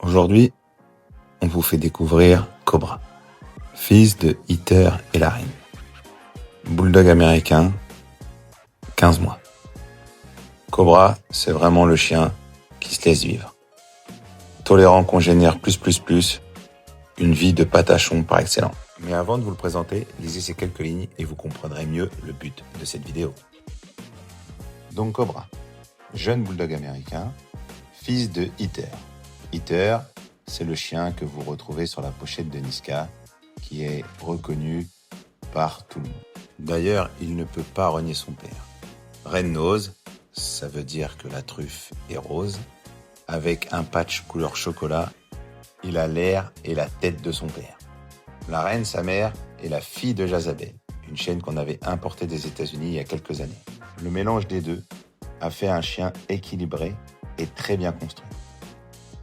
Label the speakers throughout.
Speaker 1: Aujourd'hui, on vous fait découvrir Cobra, fils de Heather et la reine. Bulldog américain, 15 mois. Cobra, c'est vraiment le chien qui se laisse vivre. Tolérant, congénère, une vie de patachon par excellence. Mais avant de vous le présenter, lisez ces quelques lignes et vous comprendrez mieux le but de cette vidéo. Donc Cobra, jeune bulldog américain, fils de Heather. Heather, c'est le chien que vous retrouvez sur la pochette de Niska, qui est reconnu par tout le monde. D'ailleurs, il ne peut pas renier son père. Red Nose, ça veut dire que la truffe est rose. Avec un patch couleur chocolat, il a l'air et la tête de son père. La reine, sa mère, est la fille de Jezabel, une chienne qu'on avait importée des États-Unis il y a quelques années. Le mélange des deux a fait un chien équilibré et très bien construit.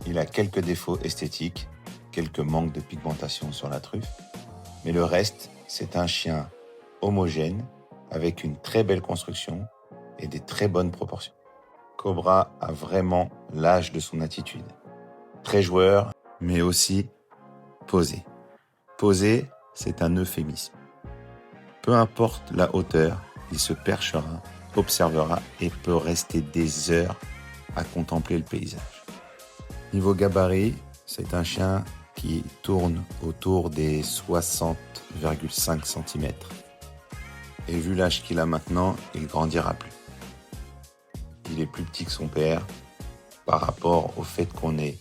Speaker 1: Il a quelques défauts esthétiques, quelques manques de pigmentation sur la truffe, mais le reste, c'est un chien homogène avec une très belle construction et des très bonnes proportions. Cobra a vraiment l'âge de son attitude. Très joueur, mais aussi posé. Posé, c'est un euphémisme. Peu importe la hauteur, il se perchera, observera et peut rester des heures à contempler le paysage. Niveau gabarit, c'est un chien qui tourne autour des 60,5 cm. Et vu l'âge qu'il a maintenant, il grandira plus. Il est plus petit que son père par rapport au fait qu'on ait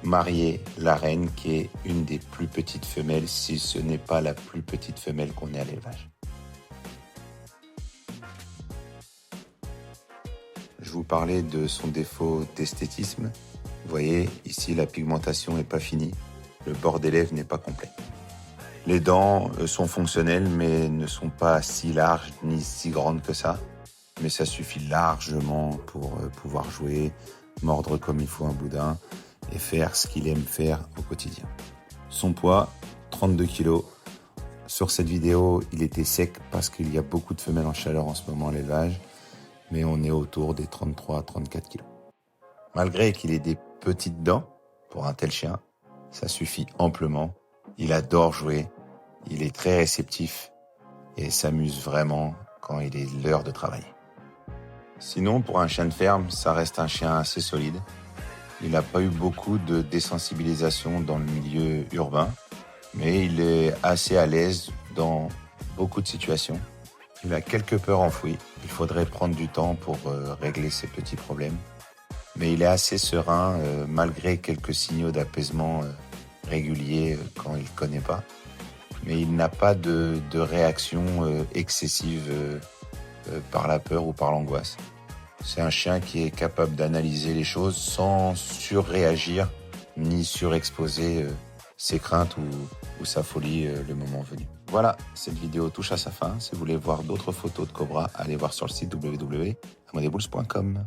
Speaker 1: marié la reine qui est une des plus petites femelles, si ce n'est pas la plus petite femelle qu'on ait à l'élevage. Je vous parlais de son défaut d'esthétisme. Vous voyez, ici la pigmentation n'est pas finie, le bord des lèvres n'est pas complet. Les dents sont fonctionnelles mais ne sont pas si larges ni si grandes que ça. Mais ça suffit largement pour pouvoir jouer, mordre comme il faut un boudin et faire ce qu'il aime faire au quotidien. Son poids, 32 kg. Sur cette vidéo, il était sec parce qu'il y a beaucoup de femelles en chaleur en ce moment à l'élevage, mais on est autour des 33-34 kg. Malgré qu'il ait des petites dents, pour un tel chien, ça suffit amplement. Il adore jouer, il est très réceptif et s'amuse vraiment quand il est l'heure de travailler. Sinon, pour un chien de ferme, ça reste un chien assez solide. Il n'a pas eu beaucoup de désensibilisation dans le milieu urbain, mais il est assez à l'aise dans beaucoup de situations. Il a quelques peurs enfouies. Il faudrait prendre du temps pour régler ces petits problèmes. Mais il est assez serein, malgré quelques signaux d'apaisement réguliers quand il ne connaît pas. Mais il n'a pas de réaction excessive par la peur ou par l'angoisse. C'est un chien qui est capable d'analyser les choses sans surréagir ni surexposer ses craintes ou sa folie le moment venu. Voilà, cette vidéo touche à sa fin. Si vous voulez voir d'autres photos de Cobra, allez voir sur le site www.amadebulls.com.